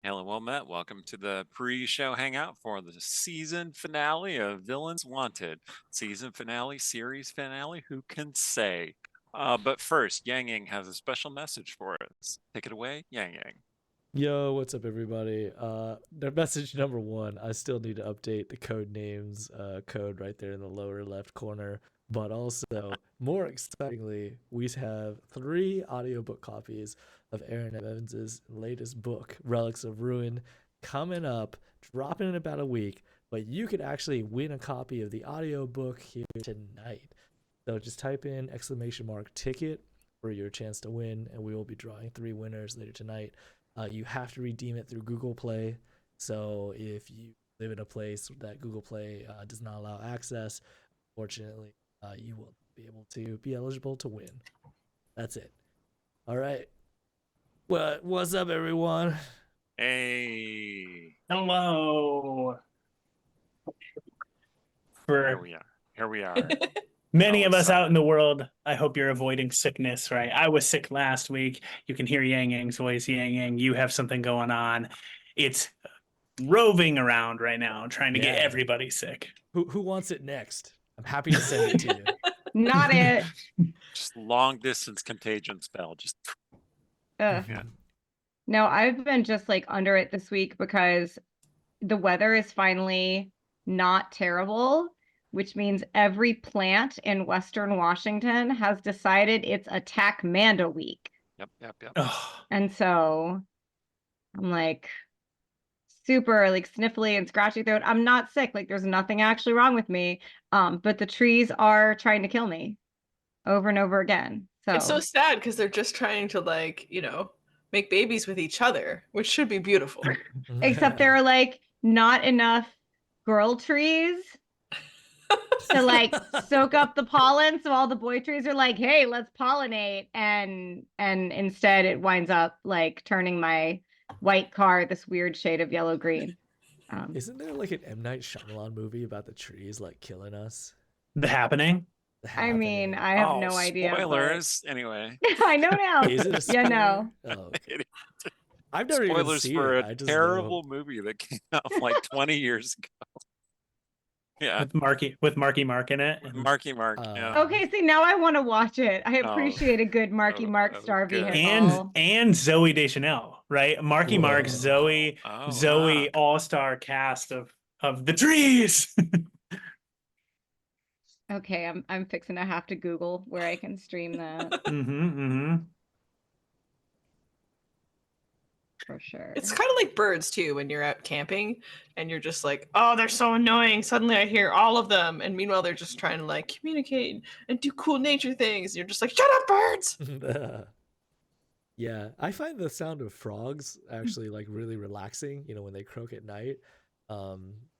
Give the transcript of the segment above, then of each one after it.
Hello, well met. Welcome to the pre-show hangout for the season finale of Villains Wanted. Season finale, series finale, who can say? But first, Yang Yang has a special message for us. Take it away, Yang Yang. Yo, what's up, everybody? The message number one, I still need to update the code names code right there in the lower left corner. But also, more excitingly, we have 3 audiobook copies of Aaron Evans's latest book, Relics of Ruin, coming up, dropping in about a week. But you could actually win a copy of the audiobook here tonight. So just type in !ticket for your chance to win, and we will be drawing 3 winners later tonight. You have to redeem it through Google Play. So if you live in a place that Google Play does not allow access, fortunately, you will be able to be eligible to win. That's it. All right. What's up, everyone? Hey. Hello. Here For we are. Here we are. many Oh, of us sorry. out in the world, I hope you're avoiding sickness, right? I was sick last week. You can hear Yang Yang's voice. Yang Yang, you have something going on. It's roving around right now, trying to get Yeah. everybody sick. Who wants it next? I'm happy to send it to you. Not it. Just long distance contagion spell. Just Ugh. Yeah. No, I've been just like under it this week because the weather is finally not terrible, which means every plant in Western Washington has decided it's Attack Manda week. Yep. Ugh. And so I'm like super like sniffly and scratchy throat. I'm not sick. Like there's nothing actually wrong with me. But the trees are trying to kill me over and over again. It's so sad because they're just trying to make babies with each other, which should be beautiful. Except there are like not enough girl trees to like soak up the pollen. So all the boy trees are like, hey, let's pollinate. And instead it winds up like turning my white car this weird shade of yellow green. Isn't there like an M. Night Shyamalan movie about the trees like killing us? The Happening? I mean, I have no idea. Spoilers. Anyway. I know now. Is it a spoiler? Yeah, no. Oh, okay. I've never even Spoilers seen for it. a I just terrible movie that came out like 20 years ago. Yeah. With Marky Mark in it. Marky Mark. Yeah. Okay, see, now I want to watch it. I appreciate a good Marky Mark star good. vehicle. And Zoe Deschanel, right? Marky Mark, Whoa. Zoe, Wow. all-star cast of the trees. Okay, I'm fixing to have to Google where I can stream that for sure. It's kind of like birds too when you're out camping and you're just like, oh, they're so annoying. Suddenly I hear all of them. And meanwhile, they're just trying to like communicate and do cool nature things. And you're just like, shut up, birds. Yeah, I find the sound of frogs actually like really relaxing, when they croak at night.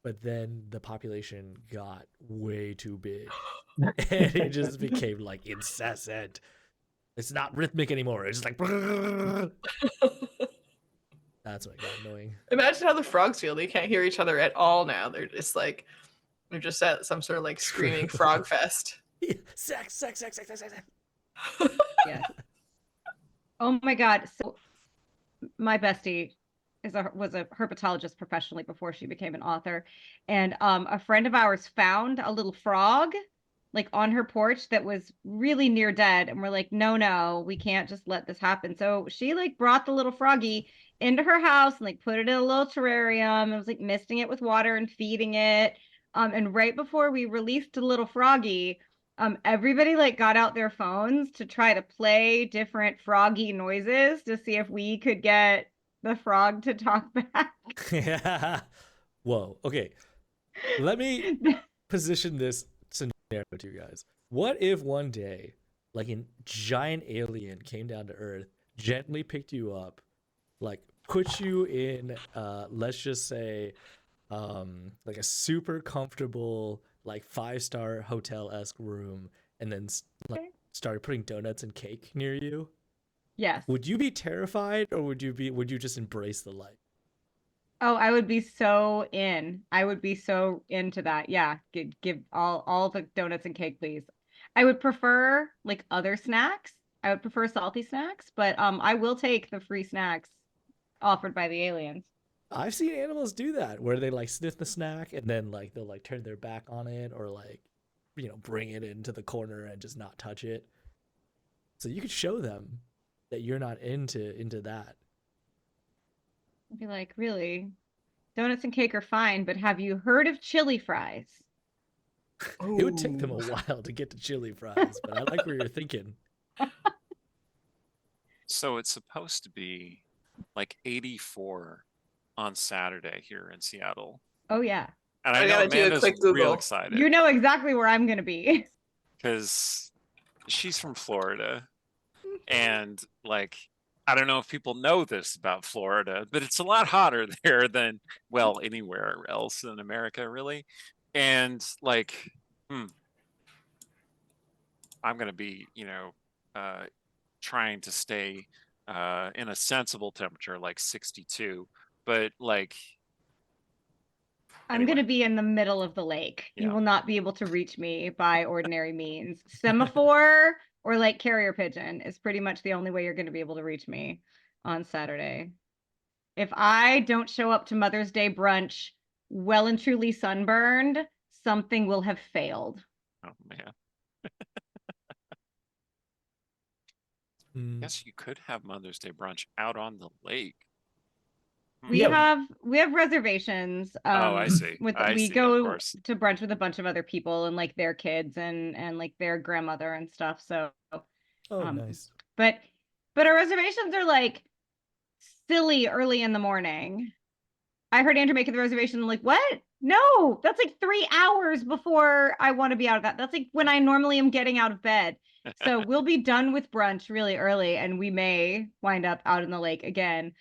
But then the population got way too big and it just became like incessant. It's not rhythmic anymore. It's just like that's what got annoying. Imagine how the frogs feel. They can't hear each other at all now. They're just at some sort of like screaming frog fest. Sex. Yeah. Oh my God. So my bestie was a herpetologist professionally before she became an author. And a friend of ours found a little frog like on her porch that was really near dead. And we're like, no, we can't just let this happen. So she like brought the little froggy into her house and like put it in a little terrarium and was like misting it with water and feeding it. And right before we released the little froggy, everybody like got out their phones to try to play different froggy noises to see if we could get the frog to talk back. Yeah. Whoa. Okay. Let me position this scenario to you guys. What if one day, like a giant alien came down to Earth, gently picked you up, like put you in, let's just say, like a super comfortable, like 5-star hotel-esque room, and then like started putting donuts and cake near you? Yes. Would you be terrified, or would you just embrace the life? Oh, I would be so in. I would be so into that. Yeah, give all the donuts and cake, please. I would prefer like other snacks. I would prefer salty snacks, but I will take the free snacks offered by the aliens. I've seen animals do that where they like sniff the snack and then like they'll like turn their back on it or like, bring it into the corner and just not touch it. So you could show them that you're not into that. I'd be like, really? Donuts and cake are fine, but have you heard of chili fries? It would take them a Ooh. while to get to chili fries, but I like where you're thinking. So it's supposed to be like 84 on Saturday here in Seattle. Oh yeah. And I I know gotta do a Amanda's quick real Google. excited You know exactly where I'm gonna be. because she's from Florida. And like, I don't know if people know this about Florida, but it's a lot hotter there than, well, anywhere else in America, really. And like, I'm going to be, trying to stay in a sensible temperature, like 62. But like, I'm anyway. gonna be in the middle of the lake. You Yeah. will not be able to reach me by ordinary means. Semaphore or like carrier pigeon is pretty much the only way you're gonna be able to reach me on Saturday. If I don't show up to Mother's Day brunch well and truly sunburned, something will have failed. Oh, man. Mm. Guess you could have Mother's Day brunch out on the lake. We Yeah. have reservations. Oh, I see. With I we see, of go course. to brunch with a bunch of other people and like their kids and like their grandmother and stuff. So, Oh, nice. but our reservations are like silly early in the morning. I heard Andrew making the reservation. I'm like, what? No, that's like 3 hours before I want to be out of that. That's like when I normally am getting out of bed. So we'll be done with brunch really early, and we may wind up out in the lake again.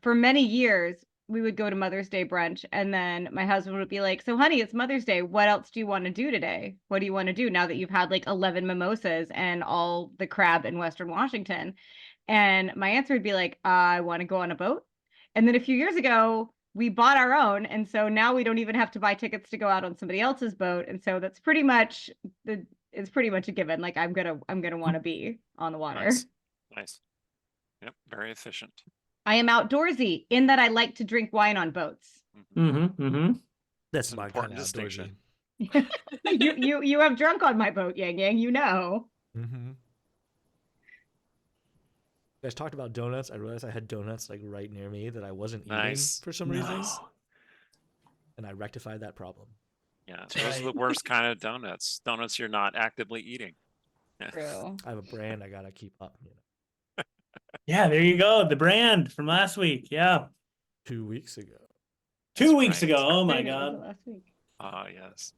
For many years, we would go to Mother's Day brunch, and then my husband would be like, "So, honey, it's Mother's Day. What else do you want to do today? What do you want to do now that you've had like 11 mimosas and all the crab in Western Washington?" And my answer would be like, "I want to go on a boat." And then a few years ago, we bought our own, and so now we don't even have to buy tickets to go out on somebody else's boat. And so that's pretty much it's pretty much a given. Like I'm gonna want to be on the water. Nice. Nice. Yep. Very efficient. I am outdoorsy in that I like to drink wine on boats. Mm-hmm. Mm-hmm. That's It's an my kind important of distinction. You have drunk on my boat, Yang Yang. You know. Mm-hmm. You guys talked about donuts. I realized I had donuts like right near me that I wasn't Nice. eating for some reason, No. and I rectified that problem. Yeah. Those are the worst kind of donuts. Donuts you're not actively eating. Yeah. True. I have a brand I gotta keep up. Yeah, there you go. The brand from last week. Yeah. 2 weeks ago. 2 That's weeks right. ago. Oh my Saturday, was it God. last week? Ah, yes.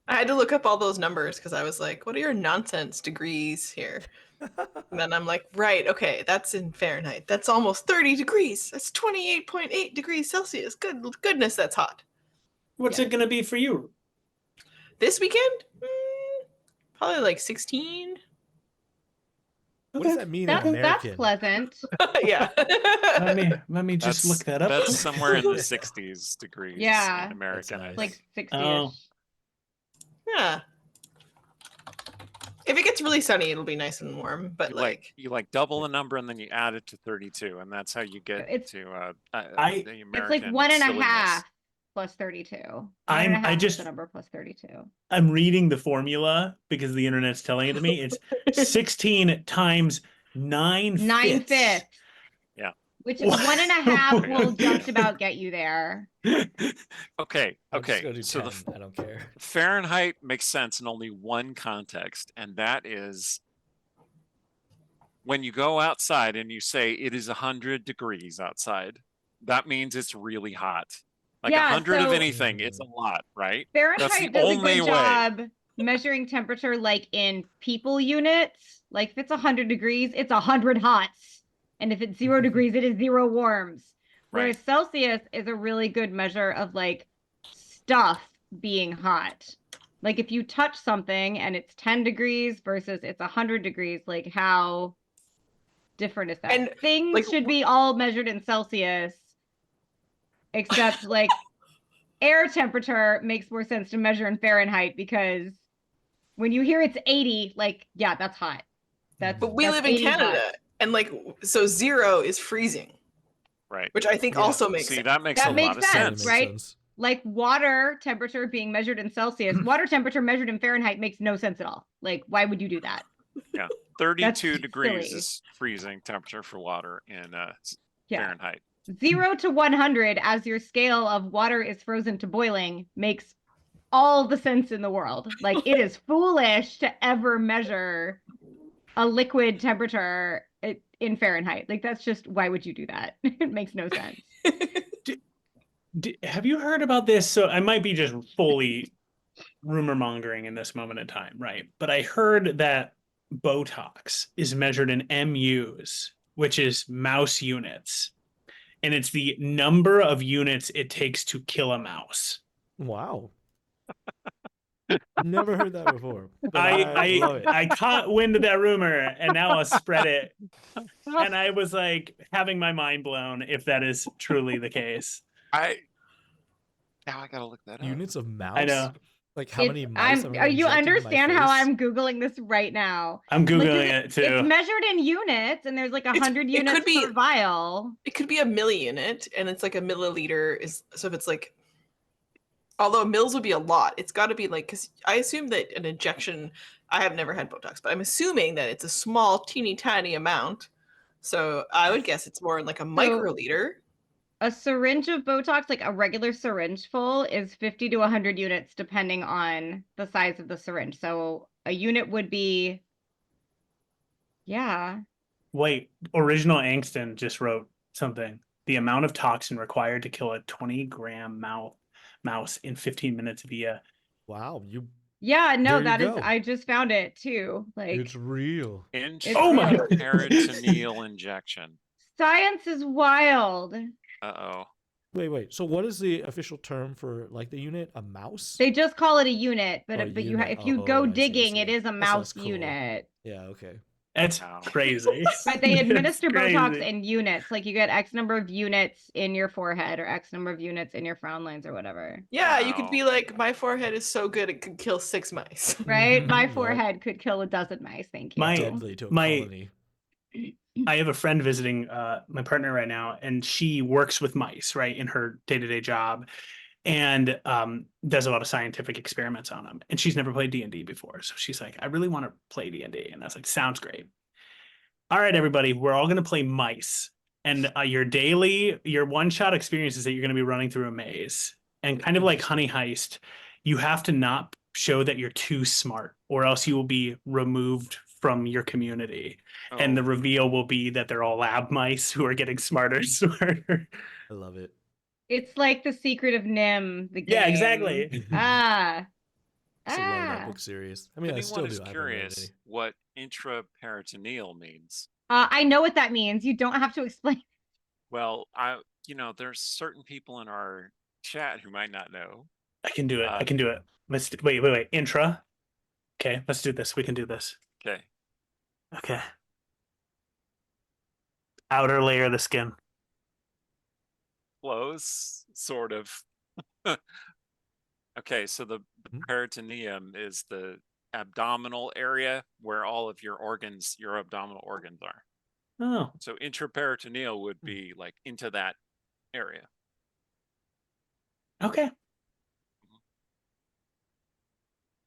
I had to look up all those numbers because I was like, what are your nonsense degrees here? And then I'm like, right, okay, that's in Fahrenheit. That's almost 30 degrees. That's 28.8 degrees Celsius. Goodness, that's hot. What's Yeah. it going to be for you? This weekend? Probably like 16. What does that mean in That's American? pleasant. Yeah. Let me just look that up. That's somewhere in the 60s degrees Yeah. in American. That's I nice. Like think. 60-ish. Oh. Yeah. If it gets really sunny, it'll be nice and warm. But You like double the number and then you add it to 32, and that's how you get It's- to I- the American It's like 1.5 silliness. plus 32. I is just- the number plus 32. I'm reading the formula because the internet's telling it to me. It's 16 times 9 9/5. Yeah. Which Wow. 1.5 will just about get you there. Okay, I'll just go okay. do So 10. the I don't care. Fahrenheit makes sense in only one context, and that is when you go outside and you say it is 100 degrees outside. That means it's really hot. Like Yeah, 100 of so- anything, it's a lot, right? Fahrenheit the does a only good way. job measuring temperature like in people units. Like if it's 100 degrees, it's 100 hots. And if it's 0 degrees, it is 0 warms. Whereas Right. Celsius is a really good measure of like stuff being hot. Like if you touch something and it's 10 degrees versus it's 100 degrees, like how different is that? And, Things like, should be all measured in Celsius, except like air temperature makes more sense to measure in Fahrenheit because when you hear it's 80, like, yeah, that's hot. That's But we that's live in 80 hot. Canada, and like, so 0 is freezing. Right. which I think Yeah. also makes See, sense. that makes That a makes lot of sense, sense. Makes right? sense. Like water temperature being measured in Celsius, water temperature measured in Fahrenheit makes no sense at all. Like, why would you do that? Yeah. That's 32 degrees silly. is freezing temperature for water in Yeah. Fahrenheit. 0 to 100 as your scale of water is frozen to boiling makes all the sense in the world. Like, it is foolish to ever measure a liquid temperature in Fahrenheit. Like, that's just, why would you do that? It makes no sense. Have you heard about this? So I might be just fully rumor mongering in this moment in time, right? But I heard that Botox is measured in MUs, which is mouse units, and it's the number of units it takes to kill a mouse. Wow. Never heard that before. But I love it. I caught wind of that rumor, and now I'll spread it. And I was like having my mind blown if that is truly the case. Now I gotta look that up. Units of mouse? I know. Like how many mice am I You injecting into my understand how face? I'm Googling this right now. I'm Like, Googling it too. It's measured in units, and there's like 100 it units could be- per vial. It could be a milliunit, and it's like a milliliter is so if it's like, although mils would be a lot, it's got to be like, because I assume that an injection. I have never had Botox, but I'm assuming that it's a small, teeny tiny amount. So I would guess it's more like a microliter. A syringe of Botox, like a regular syringe full, is 50 to 100 units depending on the size of the syringe. So a unit would be, yeah. Wait, Original Angston just wrote something. The amount of toxin required to kill a 20-gram mouse in 15 minutes via. Wow, Yeah, no, There you that is, go. I just found it too. Like, it's real. Oh my real. God. Peritoneal injection. Science is wild. Uh-oh. Wait. So what is the official term for like the unit? A mouse? They just call it a unit, but Oh, but unit. if you Oh, go I see, I digging, see. it is a That's mouse cool. unit. Yeah, okay. That's Wow. crazy. But they That's administer Botox crazy. in units. Like, you get X number of units in your forehead or X number of units in your frown lines or whatever. Yeah, you could Wow. be like, my forehead is so good it could kill 6 mice. Right? My Yep. forehead could kill a dozen mice. Thank you. Deadly to a my- colony. I have a friend visiting my partner right now, and she works with mice, right, in her day-to-day job, and does a lot of scientific experiments on them. And she's never played D&D before, so she's like, I really want to play D&D, and I was like, sounds great. All right, everybody, we're all going to play mice, and your one-shot experience is that you're going to be running through a maze, and kind of like Honey Heist, you have to not show that you're too smart, or else you will be removed from your community. Oh, And the reveal will be that they're all lab mice who are getting smarter and smarter. I love it. It's like The Secret of Nim, the game. Yeah, exactly. Ah. I used to love that Ah. book series. I mean, I anyone still is do. I haven't read curious any. what intraperitoneal means. I know what that means. You don't have to explain. Well, there's certain people in our chat who might not know. I can do it. I can do it. Wait. Intra. Okay, let's do this. We can do this. Okay. Okay. Outer layer of the skin. Close, sort of. Okay, so the peritoneum is the abdominal area where all of your abdominal organs are. Oh, So intraperitoneal would be like into that area. okay.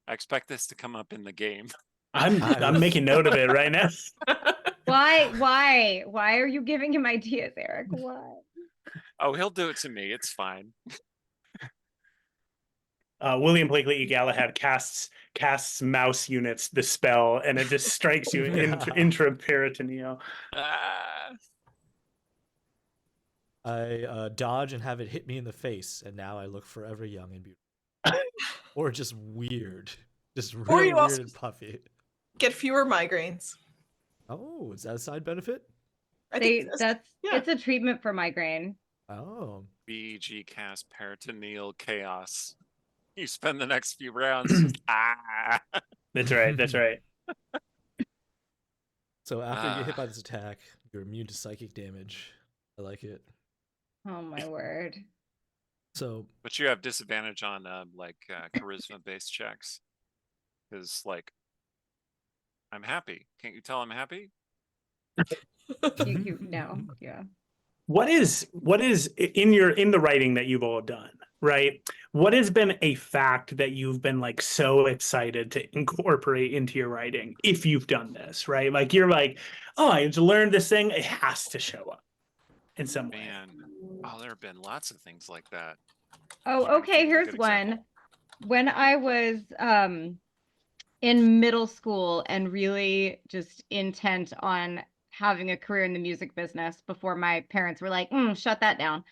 I expect this to come up in the game. I'm making note of it right now. Why are you giving him ideas, Eric? Why? Oh, he'll do it to me. It's fine. William Blakely Galahad casts mouse units the spell, and it just strikes you intraperitoneal. Ah. I dodge and have it hit me in the face, and now I look forever young and beautiful. Or just weird. Just Or really you weird also- and puffy. Get fewer migraines. Oh, is that a side benefit? I think yeah. It's a treatment for migraine. Oh. BG cast peritoneal chaos. You spend the next few rounds just That's right. That's right. So after you get hit by this attack, you're immune to psychic damage. I like it. Oh my word. So, But you have disadvantage on charisma based checks. Because I'm happy. Can't you tell I'm happy? You no, yeah. what is in the writing that you've all done, right? What has been a fact that you've been like so excited to incorporate into your writing if you've done this, right? Like you're like, oh, I just learned this thing, it has to show up in some way. Man, oh, there have been lots of things like that. Oh, Trying to okay, think of a here's good one. example. When I was in middle school and really just intent on having a career in the music business before my parents were like, shut that down.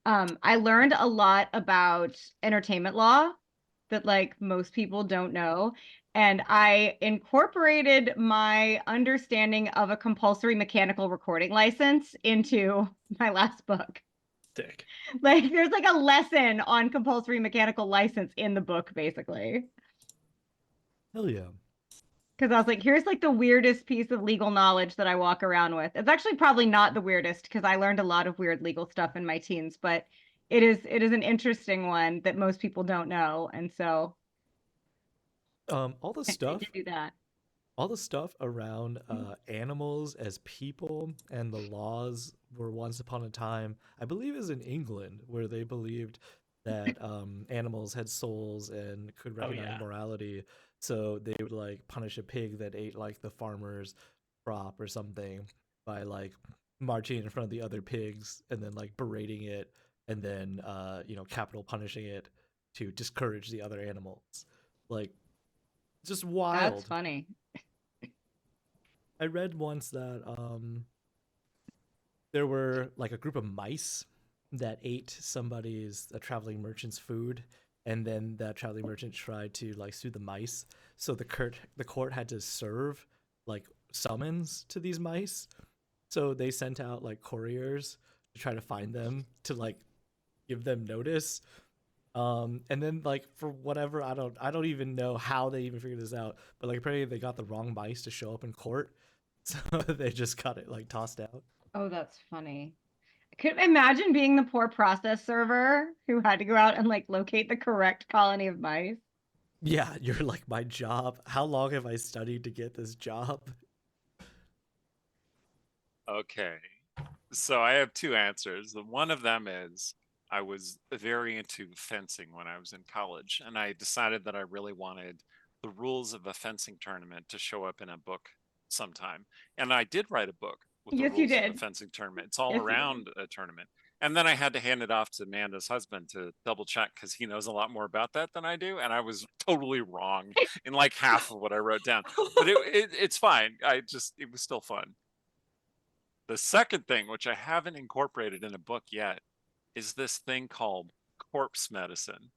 I learned a lot about entertainment law that like most people don't know. And I incorporated my understanding of a compulsory mechanical recording license into my last book. Dick. Like there's like a lesson on compulsory mechanical license in the book, basically. Hell yeah. Because I was like, here's like the weirdest piece of legal knowledge that I walk around with. It's actually probably not the weirdest because I learned a lot of weird legal stuff in my teens, but it is an interesting one that most people don't know. And so All the I stuff did do that. all the stuff around animals as people and the laws were once upon a time, I believe, is in England, where they believed that animals had souls and could Oh, recognize yeah. morality. So they would like punish a pig that ate like the farmer's crop or something by like marching in front of the other pigs and then like berating it and then capital punishing it to discourage the other animals. Like, just That's wild. funny. I read once that there were like a group of mice that ate a traveling merchant's food, and then that traveling merchant tried to like sue the mice. So the court had to serve like summons to these mice. So they sent out like couriers to try to find them to like give them notice. And then like for whatever, I don't even know how they even figured this out, but like apparently they got the wrong mice to show up in court. So they just got it like tossed out. Oh, that's funny. I could imagine being the poor process server who had to go out and like locate the correct colony of mice. Yeah, you're like, my job. How long have I studied to get this job? Okay. So I have two answers. One of them is I was very into fencing when I was in college, and I decided that I really wanted the rules of a fencing tournament to show up in a book sometime. And I did write a book with the Yes, you rules of a did. fencing tournament. It's all Yes, you did. around a tournament. And then I had to hand it off to Amanda's husband to double check because he knows a lot more about that than I do. And I was totally wrong in like half of what I wrote down. But it's fine. It was still fun. The second thing, which I haven't incorporated in a book yet, is this thing called corpse medicine.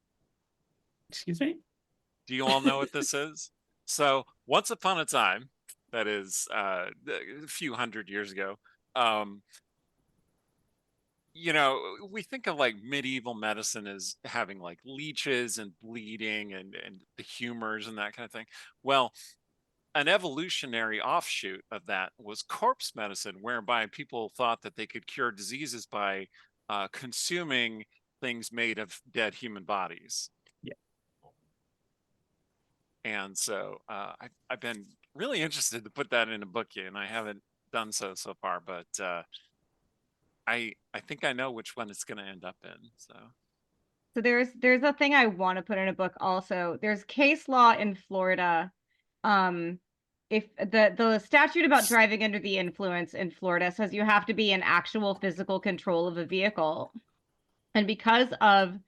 Excuse me? Do you all know what this is? So once upon a time, that is a few hundred years ago, we think of like medieval medicine as having like leeches and bleeding and the humors and that kind of thing. Well, an evolutionary offshoot of that was corpse medicine, whereby people thought that they could cure diseases by consuming things made of dead human bodies. Yeah. And so I've been really interested to put that in a book yet, and I haven't done so far, but I think I know which one it's going to end up in. So there's a thing I want to put in a book also. There's case law in Florida. If the statute about driving under the influence in Florida says you have to be in actual physical control of a vehicle. And because of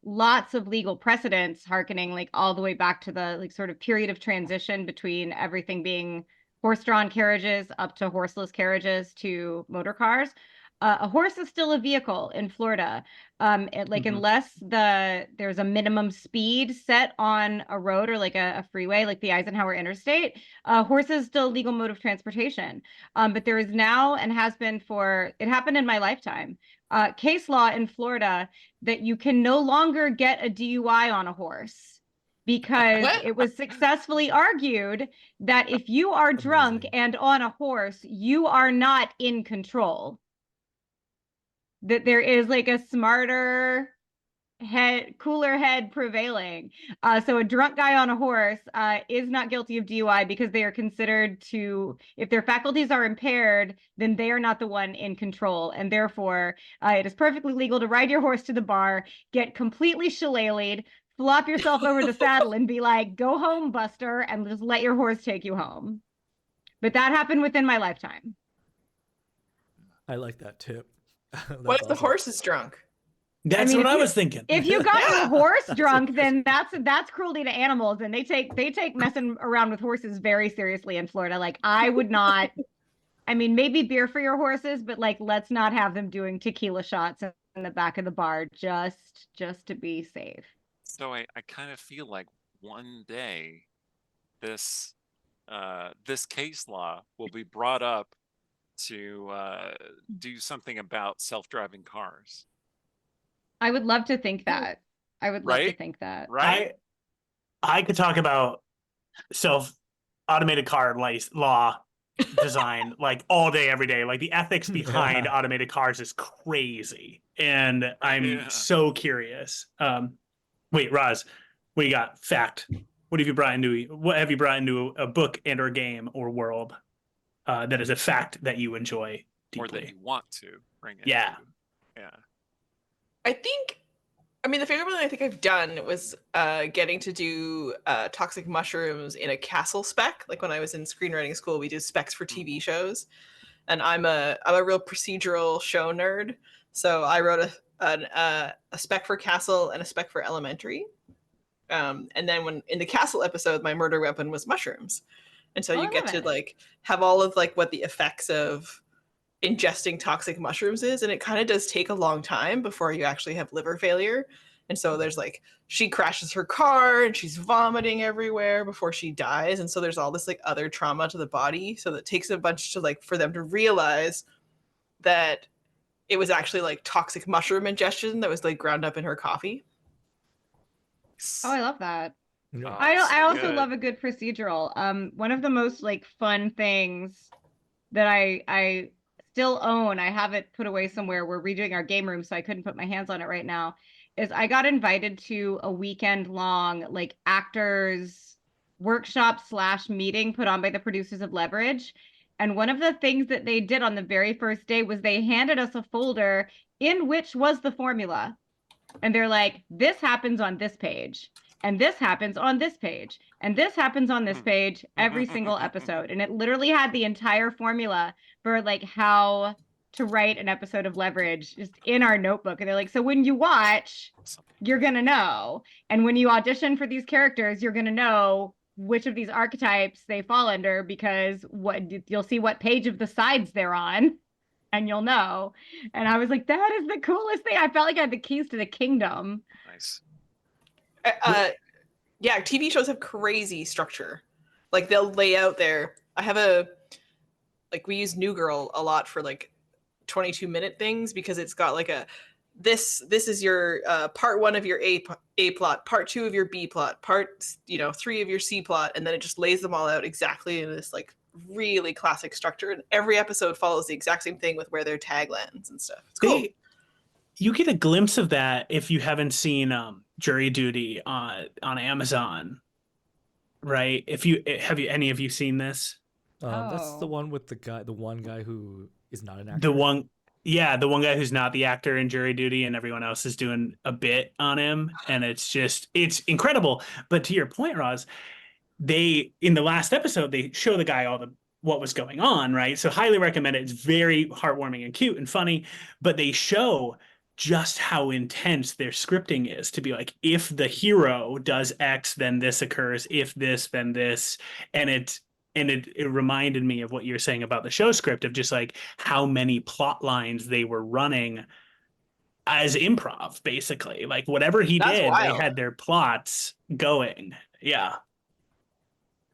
lots of legal precedents harkening like all the way back to the like sort of period of transition between everything being horse-drawn carriages up to horseless carriages to motor cars, a horse is still a vehicle in Florida. Unless there's a minimum speed set on a road or like a freeway, like the Eisenhower Interstate, horse is still a legal mode of transportation. But there is now and has been it happened in my lifetime, case law in Florida that you can no longer get a DUI on a horse because What? it was successfully argued that if you are drunk Amazing. and on a horse, you are not in control. That there is like a smarter cooler head prevailing. So a drunk guy on a horse is not guilty of DUI because they are considered to, if their faculties are impaired, then they are not the one in control. And therefore, it is perfectly legal to ride your horse to the bar, get completely shillelied, flop yourself over the saddle and be like, go home, Buster, and just let your horse take you home. But that happened within my lifetime. I like that tip. What That's if the awesome. horse is drunk? That's mean, what if I you- was thinking. If you got Yeah. your horse That's drunk, interesting. then that's cruelty to animals, and they take messing around with horses very seriously in Florida. Like I would not. I mean, maybe beer for your horses, but like let's not have them doing tequila shots in the back of the bar just to be safe. So I kind of feel like one day this this case law will be brought up to do something about self-driving cars. I would love to think that. I would love to Right? think that. Right? I could talk about automated car law design like all day, every day. Like the ethics behind automated cars is crazy, and I'm Yeah. so curious. Wait, Roz, what do you got? Fact. What have you brought into a book and or game or world that is a fact that you enjoy Or that deeply? you want to bring it. Yeah. Yeah. I mean, the favorite one I think I've done was getting to do toxic mushrooms in a castle spec. Like when I was in screenwriting school, we did specs for TV shows, and I'm a real procedural show nerd. So I wrote a spec for Castle and a spec for Elementary. And then when in the Castle episode, my murder weapon was mushrooms, and so Oh, you I get love to it. like have all of like what the effects of ingesting toxic mushrooms is, and it kind of does take a long time before you actually have liver failure. And so there's like she crashes her car and she's vomiting everywhere before she dies, and so there's all this like other trauma to the body, so that takes a bunch to like for them to realize that it was actually like toxic mushroom ingestion that was like ground up in her coffee. Oh, I love that. Yeah. I also good. love a good procedural. One of the most like fun things that I still own, I have it put away somewhere. We're redoing our game room, so I couldn't put my hands on it right now. Is I got invited to a weekend long like actors workshop / meeting put on by the producers of Leverage. And one of the things that they did on the very first day was they handed us a folder in which was the formula. And they're like, this happens on this page, and this happens on this page, and this happens on this page every single episode. And it literally had the entire formula for like how to write an episode of Leverage just in our notebook. And they're like, so when you watch, you're going to know. And when you audition for these characters, you're going to know which of these archetypes they fall under, because what you'll see what page of the sides they're on, and you'll know. And I was like, that is the coolest thing. I felt like I had the keys to the kingdom. Nice. Yeah, TV shows have crazy structure. Like they'll lay out their. We use New Girl a lot for like 22-minute things because it's got like a this is your part 1 of your A plot, part 2 of your B plot, part 3 of your C plot, and then it just lays them all out exactly in this like really classic structure, and every episode follows the exact same thing with where their tag lands and stuff. It's cool. You get a glimpse of that if you haven't seen Jury Duty on Amazon, right? Any of you seen this? That's the Oh. one with the one guy who is not an actor. The one guy who's not the actor in Jury Duty, and everyone else is doing a bit on him, and it's incredible. But to your point, Roz, in the last episode they show the guy what was going on, right? So highly recommend it. It's very heartwarming and cute and funny, but they show just how intense their scripting is to be like, if the hero does X, then this occurs. If this, then this, and it reminded me of what you're saying about the show script of just like how many plot lines they were running as improv, basically. Like whatever he That's did, wild. they had their plots going. Yeah.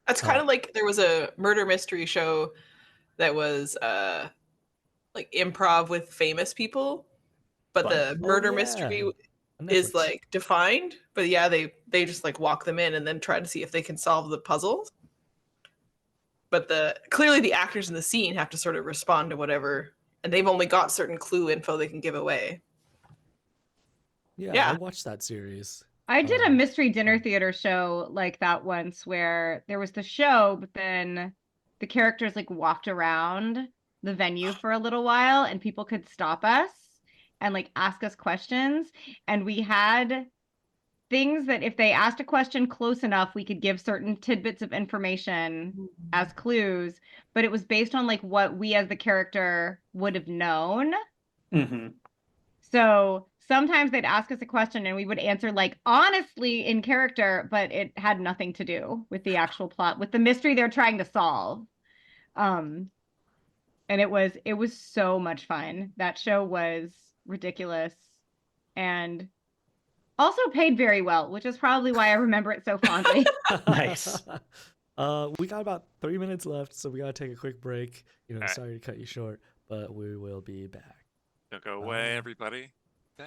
That's kind of like there was a murder mystery show that was like improv with famous people, but the murder mystery is like defined. But yeah, they just like walk them in and then try to see if they can solve the puzzles. But clearly the actors in the scene have to sort of respond to whatever, and they've only got certain clue info they can give away. Yeah, Yeah. I watched that series. I did a Um, mystery dinner theater show like that once where there was the show, but then the characters like walked around the venue for a little while and people could stop us and like ask us questions. And we had things that if they asked a question close enough, we could give certain tidbits of information as clues, but it was based on like what we as the character would have known. Mm-hmm. So sometimes they'd ask us a question and we would answer like honestly in character, but it had nothing to do with the actual plot, with the mystery they're trying to solve. Um, and it was so much fun. That show was ridiculous and also paid very well, which is probably why I remember it so fondly. Nice. We got about 3 minutes left, so we gotta take a quick break. All right. Sorry to cut you short, but we will be back. Don't go away, Bye. everybody. Bye.